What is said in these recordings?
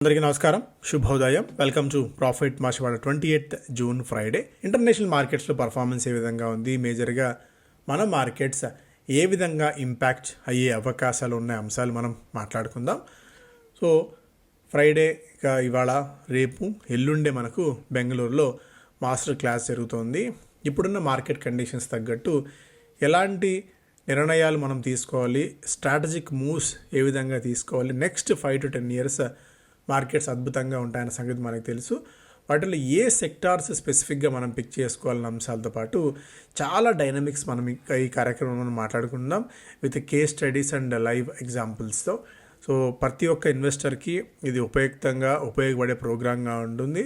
అందరికీ నమస్కారం, శుభోదయం. వెల్కమ్ టు ప్రాఫిట్ మాషవాడ 28 జూన్ ఫ్రైడే. ఇంటర్నేషనల్ మార్కెట్స్లో పర్ఫార్మెన్స్ ఏ విధంగా ఉంది, మేజర్గా మన మార్కెట్స్ ఏ విధంగా ఇంపాక్ట్ అయ్యే అవకాశాలు ఉన్న అంశాలు మనం మాట్లాడుకుందాం. సో ఫ్రైడే ఇవాళ రేపు ఎల్లుండే మనకు బెంగళూరులో మాస్టర్ క్లాస్ జరుగుతోంది. ఇప్పుడున్న మార్కెట్ కండిషన్స్ తగ్గట్టు ఎలాంటి నిర్ణయాలు మనం తీసుకోవాలి, స్ట్రాటజిక్ మూవ్స్ ఏ విధంగా తీసుకోవాలి, నెక్స్ట్ 5 to 10 years మార్కెట్స్ అద్భుతంగా ఉంటాయన్న సంగతి మనకు తెలుసు. వాటిలో ఏ సెక్టార్స్ స్పెసిఫిక్గా మనం పిక్ చేసుకోవాలన్న అంశాలతో పాటు చాలా డైనమిక్స్ మనం ఈ కార్యక్రమంలో మాట్లాడుకుందాం with case studies and live ఎగ్జాంపుల్స్తో. సో ప్రతి ఒక్క ఇన్వెస్టర్కి ఇది ఉపయోగపడే ప్రోగ్రామ్గా ఉంటుంది.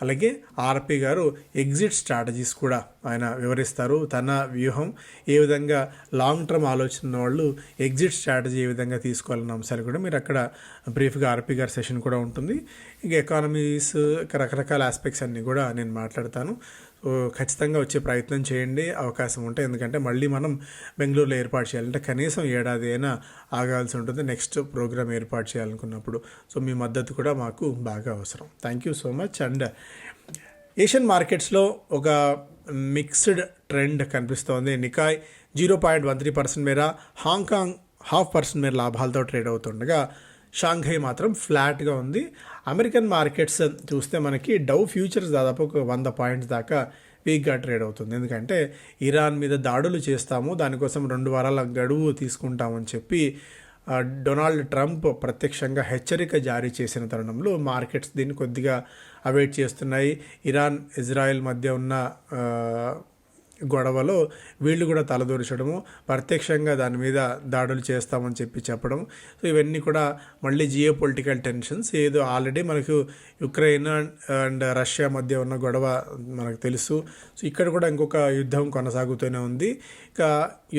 అలాగే ఆర్పి గారు ఎగ్జిట్ స్ట్రాటజీస్ కూడా ఆయన వివరిస్తారు. తన వ్యూహం ఏ విధంగా లాంగ్ టర్మ్ ఆలోచన వాళ్ళు ఎగ్జిట్ స్ట్రాటజీ ఏ విధంగా తీసుకోవాలన్న అంశాలు కూడా మీరు అక్కడ బ్రీఫ్గా ఆర్పి గారి సెషన్ కూడా ఉంటుంది. ఇంకా ఎకానమీస్ రకరకాల ఆస్పెక్ట్స్ అన్నీ కూడా నేను మాట్లాడతాను. సో ఖచ్చితంగా వచ్చే ప్రయత్నం చేయండి అవకాశం ఉంటే, ఎందుకంటే మళ్ళీ మనం బెంగళూరులో ఏర్పాటు చేయాలంటే కనీసం ఏడాది అయినా ఆగాల్సి ఉంటుంది నెక్స్ట్ ప్రోగ్రామ్ ఏర్పాటు చేయాలనుకున్నప్పుడు. సో మీ మద్దతు కూడా మాకు బాగా అవసరం. Thank you so much. And Asian మార్కెట్స్లో ఒక మిక్స్డ్ ట్రెండ్ కనిపిస్తోంది. నికాయ్ 0.13% మేర, హాంకాంగ్ 0.5% మేర లాభాలతో ట్రేడ్ అవుతుండగా షాంఘై మాత్రం ఫ్లాట్గా ఉంది. అమెరికన్ మార్కెట్స్ చూస్తే మనకి డౌ ఫ్యూచర్స్ దాదాపు ఒక 100 పాయింట్స్ దాకా వీక్గా ట్రేడ్ అవుతుంది. ఎందుకంటే ఇరాన్ మీద దాడులు చేస్తాము, దానికోసం 2 వారాల గడువు తీసుకుంటామని చెప్పి డొనాల్డ్ ట్రంప్ ప్రత్యక్షంగా హెచ్చరిక జారీ చేసిన తరుణంలో మార్కెట్స్ దీన్ని కొద్దిగా అవాయిడ్ చేస్తున్నాయి. ఇరాన్ ఇజ్రాయెల్ మధ్య ఉన్న గొడవలో వీళ్ళు కూడా తలదూర్చడము, ప్రత్యక్షంగా దాని మీద దాడులు చేస్తామని చెప్పడం. సో ఇవన్నీ కూడా మళ్ళీ జియో పొలిటికల్ టెన్షన్స్. ఏదో ఆల్రెడీ మనకు యుక్రెయిన్ అండ్ రష్యా మధ్య ఉన్న గొడవ మనకు తెలుసు. సో ఇక్కడ కూడా ఇంకొక యుద్ధం కొనసాగుతూనే ఉంది. ఇక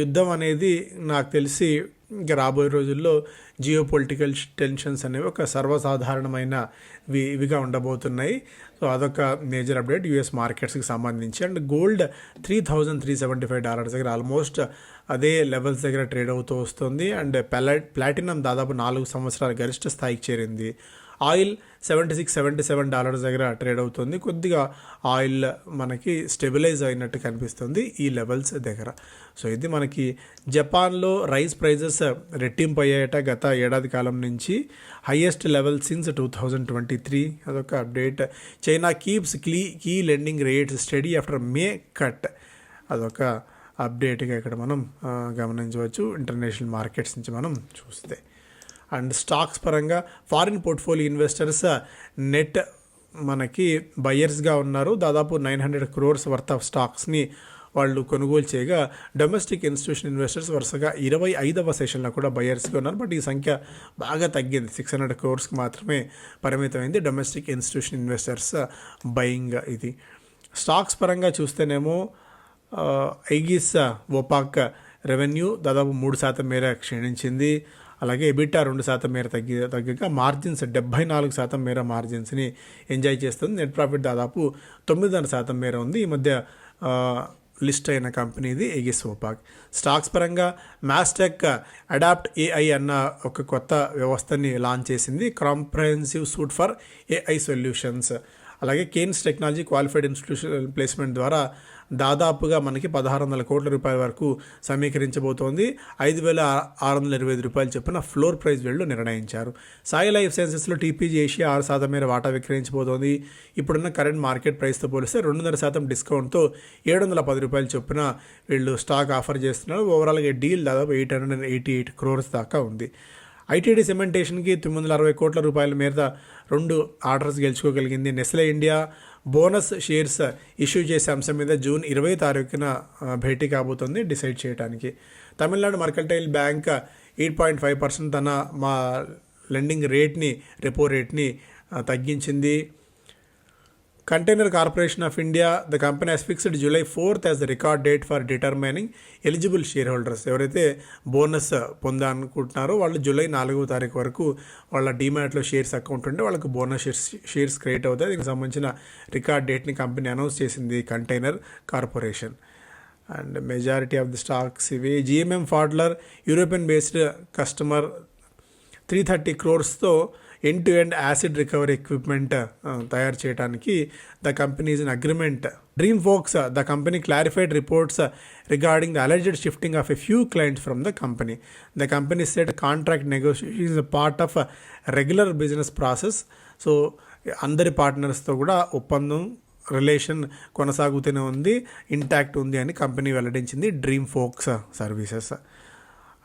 యుద్ధం అనేది నాకు తెలిసి ఇంకా రాబోయే రోజుల్లో జియో పొలిటికల్ టెన్షన్స్ అనేవి ఒక సర్వసాధారణమైన ఇవిగా ఉండబోతున్నాయి. సో అదొక మేజర్ అప్డేట్ యూఎస్ మార్కెట్స్కి సంబంధించి. అండ్ గోల్డ్ $3,375 దగ్గర ఆల్మోస్ట్ అదే లెవెల్స్ దగ్గర ట్రేడ్ అవుతూ వస్తుంది. అండ్ ప్లాటినం దాదాపు 4 సంవత్సరాల గరిష్ట స్థాయికి చేరింది. ఆయిల్ $76-77 దగ్గర ట్రేడ్ అవుతుంది. కొద్దిగా ఆయిల్ మనకి స్టెబిలైజ్ అయినట్టు కనిపిస్తుంది ఈ లెవెల్స్ దగ్గర. సో ఇది మనకి జపాన్లో రైస్ ప్రైజెస్ రెట్టింపు అయ్యాయట గత ఏడాది కాలం నుంచి, హైయెస్ట్ లెవెల్ సిన్స్ 2023. అదొక update. China keeps key lending rates steady after May cut. అదొక అప్డేట్గా ఇక్కడ మనం గమనించవచ్చు ఇంటర్నేషనల్ మార్కెట్స్ నుంచి మనం చూస్తే. అండ్ స్టాక్స్ పరంగా ఫారిన్ పోర్ట్ఫోలియో ఇన్వెస్టర్స్ నెట్ మనకి బయర్స్గా ఉన్నారు. దాదాపు 900 crores వర్త్ ఆఫ్ స్టాక్స్ని వాళ్ళు కొనుగోలు చేయగా, డొమెస్టిక్ ఇన్స్టిట్యూషన్ ఇన్వెస్టర్స్ వరుసగా 25వ సెషన్లో కూడా బయర్స్గా ఉన్నారు. బట్ ఈ సంఖ్య బాగా తగ్గింది, 600 crores మాత్రమే పరిమితమైంది డొమెస్టిక్ ఇన్స్టిట్యూషన్ ఇన్వెస్టర్స్ బయింగ్. ఇది స్టాక్స్ పరంగా చూస్తేనేమో ఐగిస్ వోపాక్ రెవెన్యూ దాదాపు 3% మేర క్షీణించింది. అలాగే ఎబిటా 2% మేర తగ్గగా మార్జిన్స్ 74% మేర మార్జిన్స్ని ఎంజాయ్ చేస్తుంది. నెట్ ప్రాఫిట్ దాదాపు 9.5% మేర ఉంది. ఈ మధ్య లిస్ట్ అయిన కంపెనీది ఎగిస్ వోపాక్. స్టాక్స్ పరంగా మాస్టెక్ అడాప్ట్ ఏఐ అన్న ఒక కొత్త వ్యవస్థని లాంచ్ చేసింది, comprehensive suite for AI solutions. అలాగే Kaynes technology qualified institution placement ద్వారా దాదాపుగా మనకి 1,600 కోట్ల రూపాయల వరకు సమీకరించబోతోంది. 5,625 రూపాయలు చొప్పున ఫ్లోర్ ప్రైస్ వీళ్ళు నిర్ణయించారు. సాయి లైఫ్ సైన్సెస్లో టీపీజీ ఏషియా 6% మేర వాటా విక్రయించబోతోంది. ఇప్పుడున్న కరెంట్ మార్కెట్ ప్రైస్తో పోలిస్తే 2.5% డిస్కౌంట్తో 710 రూపాయలు చొప్పున వీళ్ళు స్టాక్ ఆఫర్ చేస్తున్నారు. ఓవరాల్గా డీల్ దాదాపు 888 crores దాకా ఉంది. ఐటీడీ సిమెంటేషన్కి 960 కోట్ల రూపాయల మేర 2 ఆర్డర్స్ గెలుచుకోగలిగింది. Nestle India bonus shares issue చేసే అంశం మీద జూన్ 20వ తారీఖున భేటీ కాబోతుంది డిసైడ్ చేయడానికి. తమిళనాడు మర్కంటైల్ బ్యాంక్ 8.5% తన లెండింగ్ రేట్ని, రెపో రేట్ని తగ్గించింది. Container corporation of India the company has fixed July 4th as the record date for determining eligible share holders. ఎవరైతే బోనస్ పొందాలనుకుంటున్నారో వాళ్ళు జూలై 4వ తారీఖు వరకు వాళ్ళ డీమ్యాట్లో షేర్స్ అకౌంట్ ఉంటే వాళ్ళకు బోనస్ షేర్స్ క్రియేట్ అవుతాయి. దీనికి సంబంధించిన రికార్డ్ డేట్ని కంపెనీ అనౌన్స్ చేసింది container corporation. And majority of the stocks ఇవి. GMM Pfaudler European based customer 330 crores end to end acid recovery equipment తయారు చేయడానికి the company is in agreement. DreamWorks, the company clarified reports regarding the alleged shifting of a few clients from the company. The company said contract negotiation is a part of regular business process. So అందరి పార్ట్నర్స్తో కూడా ఒప్పందం relation కొనసాగుతూనే ఉంది, intact ఉంది అని company వెల్లడించింది డ్రీమ్వర్క్స్ services.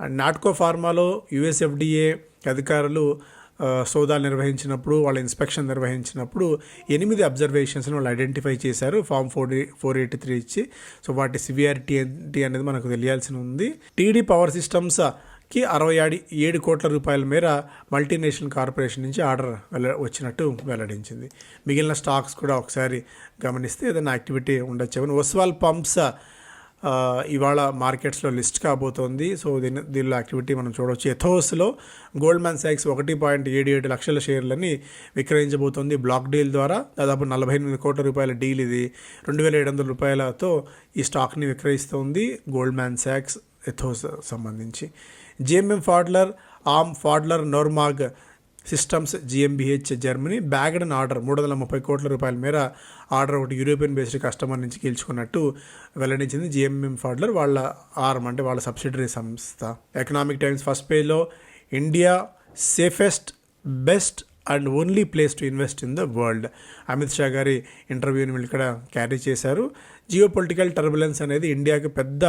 And Natco ఫార్మాలో USFDA అధికారులు సోదాలు నిర్వహించినప్పుడు, వాళ్ళ ఇన్స్పెక్షన్ నిర్వహించినప్పుడు 8 అబ్జర్వేషన్స్ని వాళ్ళు ఐడెంటిఫై చేశారు ఫామ్ 483 ఇచ్చి. సో వాటి సివియారిటీ ఏంటి అనేది మనకు తెలియాల్సి ఉంది. టీడీ పవర్ సిస్టమ్స్కి 67 కోట్ల రూపాయల మేర మల్టీనేషనల్ కార్పొరేషన్ నుంచి ఆర్డర్ వచ్చినట్టు వెల్లడించింది. మిగిలిన స్టాక్స్ కూడా ఒకసారి గమనిస్తే ఏదైనా యాక్టివిటీ ఉండొచ్చు. ఒస్వాల్ పంప్స్ ఇవాళ మార్కెట్స్లో లిస్ట్ కాబోతోంది. సో దీనిలో యాక్టివిటీ మనం చూడవచ్చు. ఎథోస్లో గోల్డ్మాన్ సాక్స్ 1.77 లక్షల షేర్లని విక్రయించబోతోంది బ్లాక్ డీల్ ద్వారా. దాదాపు 48 కోట్ల రూపాయల డీల్ ఇది. 2700 రూపాయలతో ఈ స్టాక్ని విక్రయిస్తోంది గోల్డ్మాన్ సాక్స్ ఎథోస్ సంబంధించి. GMM Pfaudler, arm Pfaudler Normag systems జిఎంబిహెచ్ జర్మనీ బ్యాగ్డ్ అన్ ఆర్డర్ 330 కోట్ల రూపాయల మేర ఆర్డర్ ఒకటి యూరోపియన్ బేస్డ్ కస్టమర్ నుంచి గెలుచుకున్నట్టు వెల్లడించింది జిఎంఎం ఫాడ్లర్, వాళ్ళ ఆర్మ్ అంటే వాళ్ళ సబ్సిడరీ సంస్థ. ఎకనామిక్ టైమ్స్ ఫస్ట్ పేజ్లో India safest, best and only place to invest in the world. Amit Shah గారి ఇంటర్వ్యూని వీళ్ళు ఇక్కడ క్యారీ చేశారు. జియో పొలిటికల్ టర్బులెన్స్ అనేది ఇండియాకి పెద్ద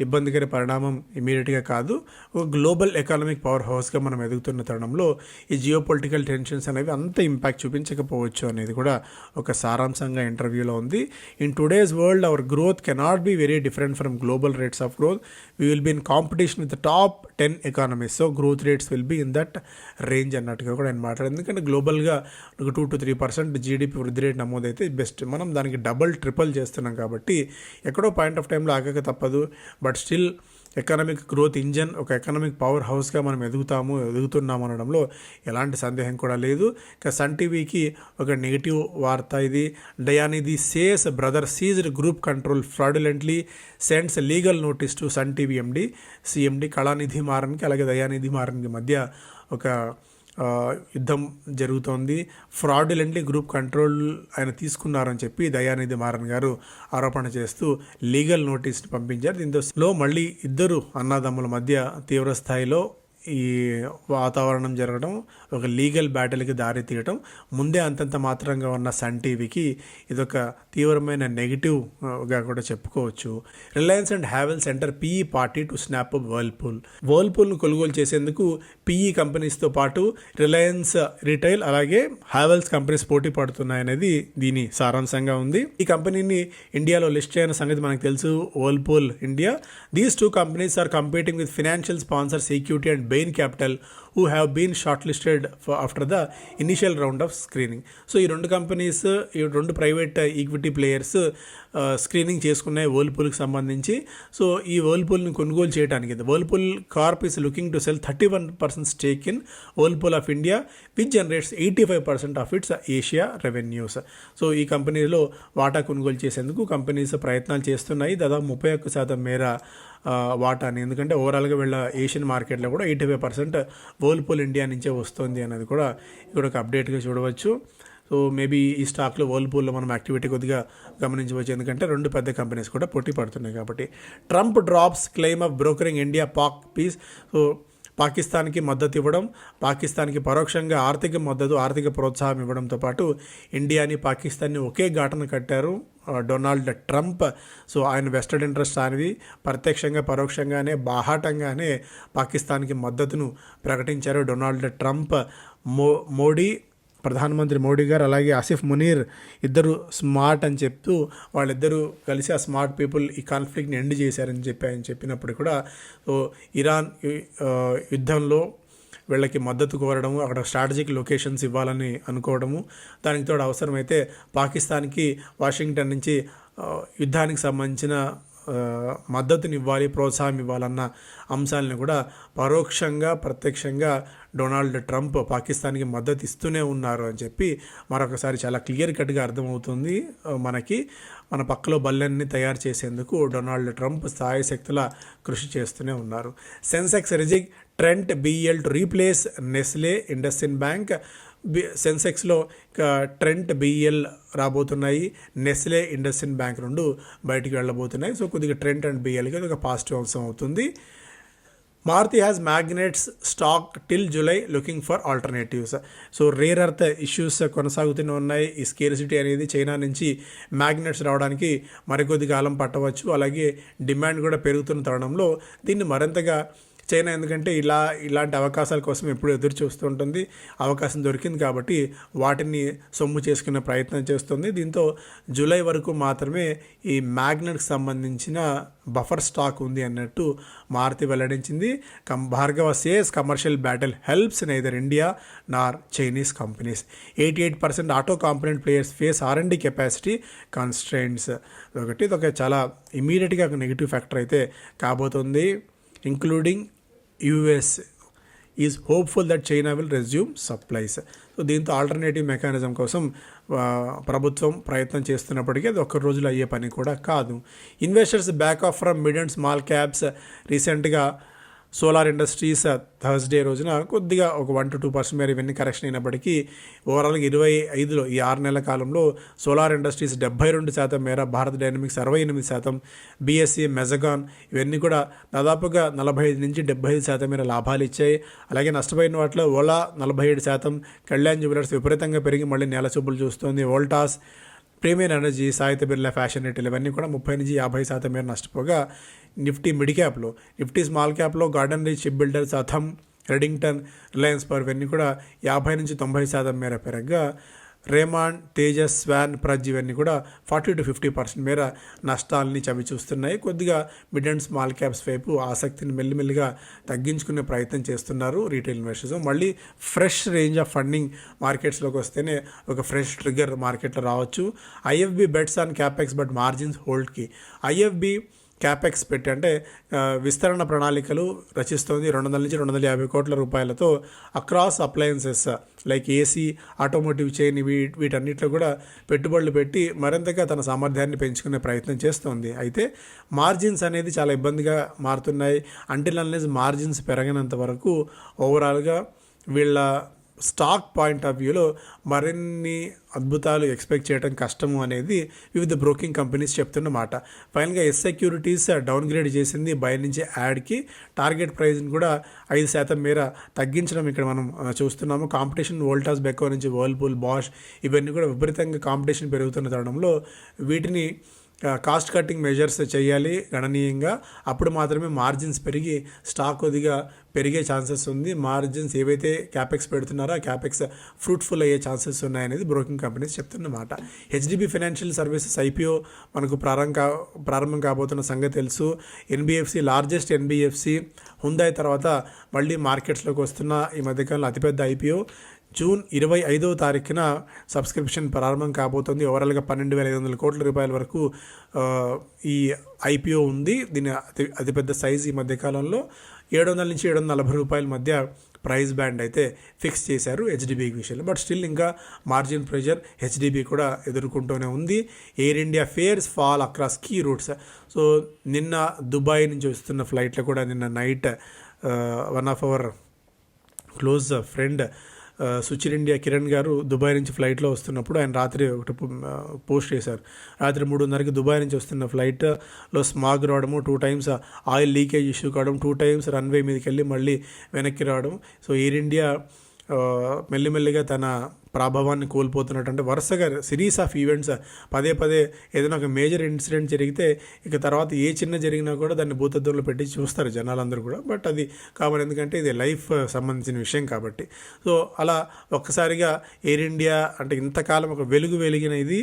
ఇబ్బందికర పరిణామం ఇమీడియట్గా కాదు, ఒక గ్లోబల్ ఎకానమిక్ పవర్ హౌస్గా మనం ఎదుగుతున్న తరుణంలో ఈ జియో పొలిటికల్ టెన్షన్స్ అనేవి అంత ఇంపాక్ట్ చూపించకపోవచ్చు అనేది కూడా ఒక సారాంశంగా ఇంటర్వ్యూలో ఉంది. In today's world our growth cannot be very different from global rates of growth. We will be in competition with the top 10 economies. So growth rates will be in that range అన్నట్టుగా కూడా నేను మాట్లాడాను. ఎందుకంటే గ్లోబల్గా ఒక 2 to 3% GDP వృద్ధి rate నమోదైతే best. మనం దానికి triple చేస్తున్నాం కాబట్టి ఎక్కడో పాయింట్ ఆఫ్ టైంలో ఆగక తప్పదు. But still economic growth engine, ఒక ఎకనామిక్ పవర్ హౌస్గా మనం ఎదుగుతున్నాము అనడంలో ఎలాంటి సందేహం కూడా లేదు. ఇక సన్ టీవీకి ఒక నెగిటివ్ వార్త ఇది. Dayanidhi says brother seized group control fraudulently sends legal notice to Sun TV CMD Kalanidhi మారన్కి అలాగే దయానిధి మారన్కి మధ్య ఒక యుద్ధం జరుగుతోంది. ఫ్రాడులెంట్లీ గ్రూప్ కంట్రోల్ ఆయన తీసుకున్నారని చెప్పి దయానిధి మారన్ గారు ఆరోపణ చేస్తూ లీగల్ నోటీస్ని పంపించారు. దీంతో మళ్ళీ ఇద్దరు అన్నదమ్ముల మధ్య తీవ్ర స్థాయిలో ఈ వాతావరణం జరగడం, ఒక లీగల్ బ్యాటిల్కి దారి తీయడం, ముందే అంతంత మాత్రంగా ఉన్న సన్ టీవీకి ఇదొక తీవ్రమైన నెగిటివ్గా కూడా చెప్పుకోవచ్చు. Reliance and Havells enter PE party to snap up వర్ల్పూల్ను కొనుగోలు చేసేందుకు పీఈ కంపెనీస్తో పాటు రిలయన్స్ రిటైల్ అలాగే హ్యావెల్స్ కంపెనీస్ పోటీ పడుతున్నాయనేది దీని సారాంశంగా ఉంది. ఈ కంపెనీని ఇండియాలో లిస్ట్ చేయని సంగతి మనకు తెలుసు, Whirlpool India. These 2 companies are competing with financial sponsors equity and Bain Capital who have been shortlisted after the initial round of screening. So ఈ 2 కంపెనీస్, ఈ 2 ప్రైవేట్ ఈక్విటీ ప్లేయర్స్ స్క్రీనింగ్ చేసుకున్నాయి వర్ల్పూల్కి సంబంధించి. సో ఈ వర్ల్పూల్ని కొనుగోలు చేయడానికి Whirlpool Corp is looking to cell 31% stake in Whirlpool of India which generates 85% of it's Asia revenues. So ఈ కంపెనీలో వాటా కొనుగోలు చేసేందుకు కంపెనీస్ ప్రయత్నాలు చేస్తున్నాయి. దాదాపు 31% మేర వాటాని, ఎందుకంటే ఓవరాల్గా వీళ్ళ ఏషియన్ మార్కెట్లో కూడా 85% వర్ల్పూల్ ఇండియా నుంచే వస్తుంది అనేది కూడా ఇక్కడ ఒక అప్డేట్గా చూడవచ్చు. సో మేబీ ఈ స్టాక్లో వర్ల్పూల్లో మనం యాక్టివిటీ కొద్దిగా గమనించవచ్చు, ఎందుకంటే 2 పెద్ద కంపెనీస్ కూడా పోటీ పడుతున్నాయి కాబట్టి. Trump drops claim of brokering India Pak peace. So పాకిస్తాన్కి మద్దతు ఇవ్వడం, పాకిస్తాన్కి పరోక్షంగా ఆర్థిక ప్రోత్సాహం ఇవ్వడంతో పాటు ఇండియాని పాకిస్తాన్ని ఒకే ఘాటన కట్టారు డొనాల్డ్ ట్రంప్. సో ఆయన వెస్టెడ్ ఇంట్రెస్ట్ అనేది ప్రత్యక్షంగా పరోక్షంగానే బాహాటంగానే పాకిస్తాన్కి మద్దతును ప్రకటించారు డొనాల్డ్ ట్రంప్. ప్రధానమంత్రి మోడీ గారు అలాగే ఆసిఫ్ మునీర్ ఇద్దరు స్మార్ట్ అని చెప్తూ వాళ్ళిద్దరూ కలిసి ఆ స్మార్ట్ పీపుల్ ఈ కాన్ఫ్లిక్ట్ని ఎండ్ చేశారని ఆయన చెప్పినప్పుడు కూడా సో ఇరాన్ యుద్ధంలో వీళ్ళకి మద్దతు కోరడము, అక్కడ స్ట్రాటజిక్ లొకేషన్స్ ఇవ్వాలని అనుకోవడము, దానికి తోడు అవసరమైతే పాకిస్తాన్కి వాషింగ్టన్ నుంచి యుద్ధానికి సంబంధించిన మద్దతుని ఇవ్వాలి, ప్రోత్సాహం ఇవ్వాలన్న అంశాలను కూడా పరోక్షంగా ప్రత్యక్షంగా డొనాల్డ్ ట్రంప్ పాకిస్తాన్కి మద్దతు ఇస్తూనే ఉన్నారు అని చెప్పి మరొకసారి చాలా క్లియర్ కట్గా అర్థమవుతుంది మనకి. మన పక్కలో బల్లెన్ని తయారు చేసేందుకు డొనాల్డ్ ట్రంప్ స్థాయిశక్తుల కృషి చేస్తూనే ఉన్నారు. Sensex rejig Trent BL to replace Nestle IndusInd bank. సెన్సెక్స్లో ట్రెంట్ బిఎల్ రాబోతున్నాయి, నెస్లే, ఇండస్ఇండ్ బ్యాంక్ రెండు బయటికి వెళ్ళబోతున్నాయి. సో కొద్దిగా ట్రెంట్ అండ్ బిఎల్కి అది ఒక పాజిటివ్ అంశం అవుతుంది. Maruti has magnets stock till July looking for alternatives. So rare earth issues కొనసాగుతూనే ఉన్నాయి. ఈ స్కేర్సిటీ అనేది చైనా నుంచి మ్యాగ్నెట్స్ రావడానికి మరికొద్ది కాలం పట్టవచ్చు. అలాగే డిమాండ్ కూడా పెరుగుతున్న తరుణంలో దీన్ని మరింతగా చైనా, ఎందుకంటే ఇలాంటి అవకాశాల కోసం ఎప్పుడు ఎదురు చూస్తూ ఉంటుంది, అవకాశం దొరికింది కాబట్టి వాటిని సొమ్ము చేసుకునే ప్రయత్నం చేస్తుంది. దీంతో జూలై వరకు మాత్రమే ఈ మ్యాగ్నెట్కి సంబంధించిన బఫర్ స్టాక్ ఉంది అన్నట్టు మారుతి వెల్లడించింది. Bhargava says commercial battle helps neither India nor Chinese companies. 88% auto component players face R&D capacity constraints. ఇది ఒక చాలా ఇమీడియట్గా ఒక నెగిటివ్ ఫ్యాక్టర్ అయితే కాబోతుంది. Including US is hopeful that China will resume supplies. So దీంతో ఆల్టర్నేటివ్ మెకానిజం కోసం ప్రభుత్వం ప్రయత్నం చేస్తున్నప్పటికీ అది ఒక్క రోజులో అయ్యే పని కూడా కాదు. Investors back of from mid and small caps. రీసెంట్గా సోలార్ ఇండస్ట్రీస్ థర్స్డే రోజున కొద్దిగా ఒక 1 to 2% మేర ఇవన్నీ కరెక్షన్ అయినప్పటికీ ఓవరాల్గా 25లో ఈ 6 నెలల కాలంలో సోలార్ ఇండస్ట్రీస్ 72% మేర, భారత్ డైనమిక్స్ 68%, BSE, మెజగాన్ ఇవన్నీ కూడా దాదాపుగా 45 నుంచి 75% మేర లాభాలు ఇచ్చాయి. అలాగే నష్టపోయిన వాటిలో ఓలా 47%, కళ్యాణ్ జ్యువెలర్స్ విపరీతంగా పెరిగి మళ్ళీ నేల చూపులు చూస్తుంది, వోల్టాస్, ప్రీమియర్ ఎనర్జీ, సాహిత్య బిర్లా ఫ్యాషన్ రిటైల్ ఇవన్నీ కూడా 30 నుంచి 50% మేర నష్టపోగా నిఫ్టీ మిడ్ క్యాప్లో, నిఫ్టీ స్మాల్ క్యాప్లో గార్డెన్ రీచ్, షిప్ బిల్డర్స్, అథమ్, రెడింగ్టన్, రిలయన్స్ పవర్ ఇవన్నీ కూడా 50 నుంచి 90% మేర పెరగగా రేమాండ్, తేజస్, స్వాన్, ప్రజ్ ఇవన్నీ కూడా 40 to 50% మేర నష్టాలని చవి చూస్తున్నాయి. కొద్దిగా మిడ్ అండ్ స్మాల్ క్యాప్స్ వైపు ఆసక్తిని మెల్లిమెల్లిగా తగ్గించుకునే ప్రయత్నం చేస్తున్నారు రీటైల్ ఇన్వెస్టర్స్. మళ్ళీ ఫ్రెష్ రేంజ్ ఆఫ్ ఫండింగ్ మార్కెట్స్లోకి వస్తేనే ఒక ఫ్రెష్ ట్రిగ్గర్ మార్కెట్లో రావచ్చు. IFB bets on capex but margins హోల్డ్కి. IFB క్యాపెక్స్ పెట్టి అంటే విస్తరణ ప్రణాళికలు రచిస్తోంది. 200 నుంచి 250 కోట్ల రూపాయలతో across appliances like AC, automotive chain వీటన్నిటిలో కూడా పెట్టుబడులు పెట్టి మరింతగా తన సామర్థ్యాన్ని పెంచుకునే ప్రయత్నం చేస్తోంది. అయితే మార్జిన్స్ అనేది చాలా ఇబ్బందిగా మారుతున్నాయి. అంటిల్ అన్లెస్ మార్జిన్స్ పెరగనంత వరకు ఓవరాల్గా వీళ్ళ స్టాక్ పాయింట్ ఆఫ్ వ్యూలో మరిన్ని అద్భుతాలు ఎక్స్పెక్ట్ చేయడం కష్టము అనేది వివిధ బ్రోకింగ్ కంపెనీస్ చెప్తున్నమాట. ఫైనల్గా సెక్యూరిటీస్ డౌన్గ్రేడ్ చేసింది బై నుంచి యాడ్కి. టార్గెట్ ప్రైస్ని కూడా 5% మేర తగ్గించడం ఇక్కడ మనం చూస్తున్నాము. కాంపిటీషన్ వోల్టాస్, బెకో నుంచి వర్ల్పూల్, బాష్ ఇవన్నీ కూడా విపరీతంగా కాంపిటీషన్ పెరుగుతున్న తరుణంలో వీటిని కాస్ట్ కట్టింగ్ మెజర్స్ చేయాలి గణనీయంగా. అప్పుడు మాత్రమే మార్జిన్స్ పెరిగి స్టాక్ కొద్దిగా పెరిగే ఛాన్సెస్ ఉంది. మార్జిన్స్ ఏవైతే క్యాపెక్స్ పెడుతున్నారో ఆ క్యాపెక్స్ ఫ్రూట్ఫుల్ అయ్యే ఛాన్సెస్ ఉన్నాయనేది బ్రోకింగ్ కంపెనీస్ చెప్తున్నమాట. HDB ఫైనాన్షియల్ సర్వీసెస్ IPO మనకు ప్రారంభం కాబోతున్న సంగతి తెలుసు. NBFC, లార్జెస్ట్ NBFC, హుందాయ్ తర్వాత మళ్ళీ మార్కెట్స్లోకి వస్తున్న ఈ మధ్యకాలంలో అతిపెద్ద IPO. జూన్ 25వ తారీఖున సబ్స్క్రిప్షన్ ప్రారంభం కాబోతుంది. ఓవరాల్గా 12,500 కోట్ల రూపాయల వరకు ఈ IPO ఉంది. దీని అతిపెద్ద సైజు ఈ మధ్యకాలంలో. 700 నుంచి 740 రూపాయల మధ్య ప్రైస్ బ్యాండ్ అయితే ఫిక్స్ చేశారు HDB విషయంలో. బట్ స్టిల్ ఇంకా మార్జిన్ ప్రెషర్ HDB కూడా ఎదుర్కొంటూనే ఉంది. Air India fares fall across key routes. So నిన్న దుబాయ్ నుంచి వస్తున్న ఫ్లైట్లో కూడా నిన్న night one of our close friend Suchir India Kiran గారు దుబాయ్ నుంచి ఫ్లైట్లో వస్తున్నప్పుడు ఆయన రాత్రి ఒకటి పోస్ట్ చేశారు. రాత్రి 3:30కి దుబాయ్ నుంచి వస్తున్న ఫ్లైట్లో స్మాగ్ రావడము, 2 times ఆయిల్ లీకేజ్ ఇష్యూ కావడం, 2 times రన్వే మీదకి వెళ్ళి మళ్ళీ వెనక్కి రావడం. సో ఎయిర్ ఇండియా మెల్లిమెల్లిగా తన ప్రాభవాన్ని కోల్పోతున్నట్టు. అంటే వరుసగా సిరీస్ ఆఫ్ ఈవెంట్స్ పదే ఏదైనా ఒక మేజర్ ఇన్సిడెంట్ జరిగితే ఇక తర్వాత ఏ చిన్న జరిగినా కూడా దాన్ని భూతద్దంలో పెట్టి చూస్తారు జనాలందరూ కూడా. బట్ అది కావాలి, ఎందుకంటే ఇది లైఫ్ సంబంధించిన విషయం కాబట్టి. సో అలా ఒక్కసారిగా ఎయిర్ ఇండియా అంటే ఇంతకాలం ఒక వెలిగిన ఇది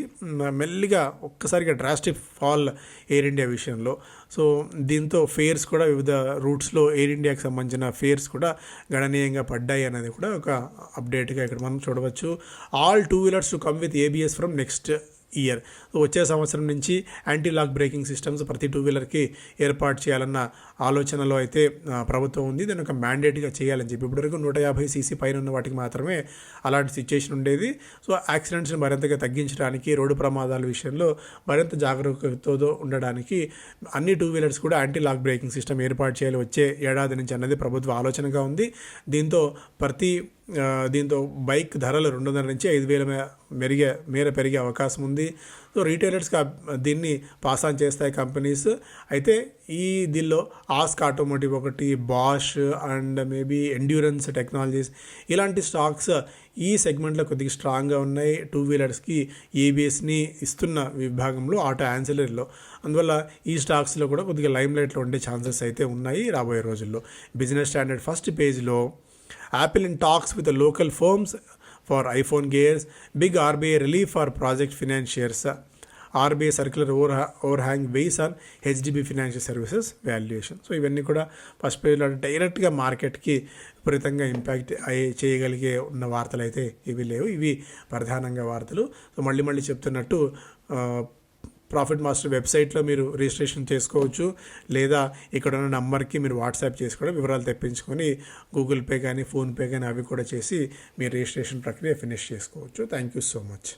మెల్లిగా ఒక్కసారిగా డ్రాస్టిక్ ఫాల్ ఎయిర్ ఇండియా విషయంలో. సో దీంతో ఫేర్స్ కూడా వివిధ రూట్స్లో ఎయిర్ ఇండియాకి సంబంధించిన ఫేర్స్ కూడా గణనీయంగా పడ్డాయి అనేది కూడా ఒక అప్డేట్గా ఇక్కడ మనం చూడవచ్చు. All 2-wheelers to come with ABS from next year. వచ్చే సంవత్సరం నుంచి యాంటీ లాక్ బ్రేకింగ్ సిస్టమ్స్ ప్రతి 2-wheelerకి ఏర్పాటు చేయాలన్న ఆలోచనలో అయితే ప్రభుత్వం ఉంది. దాన్ని ఒక మ్యాండేట్గా చేయాలని చెప్పి. ఇప్పటివరకు 150cc పైన ఉన్న వాటికి మాత్రమే అలాంటి సిచ్యుయేషన్ ఉండేది. సో యాక్సిడెంట్స్ని మరింతగా తగ్గించడానికి, రోడ్డు ప్రమాదాల విషయంలో మరింత జాగ్రత్తతో ఉండడానికి అన్ని 2-wheelers కూడా యాంటీ లాక్ బ్రేకింగ్ సిస్టమ్ ఏర్పాటు చేయాలి వచ్చే ఏడాది నుంచి అన్నది ప్రభుత్వ ఆలోచనగా ఉంది. దీంతో ప్రతి దీంతో బైక్ ధరలు 200 నుంచి 5,000 మేర పెరిగే అవకాశం ఉంది. సో రీటైలర్స్కి దీన్ని పాస్ ఆన్ చేస్తాయి కంపెనీస్. అయితే దీనిలో ఆస్క్ ఆటోమోటివ్ ఒకటి, Bosch and maybe Endurance Technologies ఇలాంటి స్టాక్స్ ఈ సెగ్మెంట్లో కొద్దిగా స్ట్రాంగ్గా ఉన్నాయి. 2 వీలర్స్కి ఏబిఎస్ని ఇస్తున్న విభాగంలో ఆటో యాన్సిలరీలో, అందువల్ల ఈ స్టాక్స్లో కూడా కొద్దిగా లైమ్ లైట్లో ఉండే ఛాన్సెస్ అయితే ఉన్నాయి రాబోయే రోజుల్లో. బిజినెస్ స్టాండర్డ్ ఫస్ట్ పేజ్లో Apple in talks with local firms for iPhone gears, big RBI relief for project financiers, RBI circular overhang weighs on HDB financial services valuation. So ఇవన్నీ కూడా ఫస్ట్ పేజ్లో డైరెక్ట్గా మార్కెట్కి విపరీతంగా ఇంపాక్ట్ చేయగలిగే ఉన్న వార్తలు అయితే ఇవి లేవు. ఇవి ప్రధానంగా వార్తలు. సో మళ్ళీ చెప్తున్నట్టు ప్రాఫిట్ మాస్టర్ వెబ్సైట్లో మీరు రిజిస్ట్రేషన్ చేసుకోవచ్చు, లేదా ఇక్కడ ఉన్న నంబర్కి మీరు వాట్సాప్ చేసి కూడా వివరాలు తెప్పించుకొని గూగుల్ పే కానీ ఫోన్పే కానీ అవి కూడా చేసి మీరు రిజిస్ట్రేషన్ ప్రక్రియ ఫినిష్ చేసుకోవచ్చు. Thank you so much.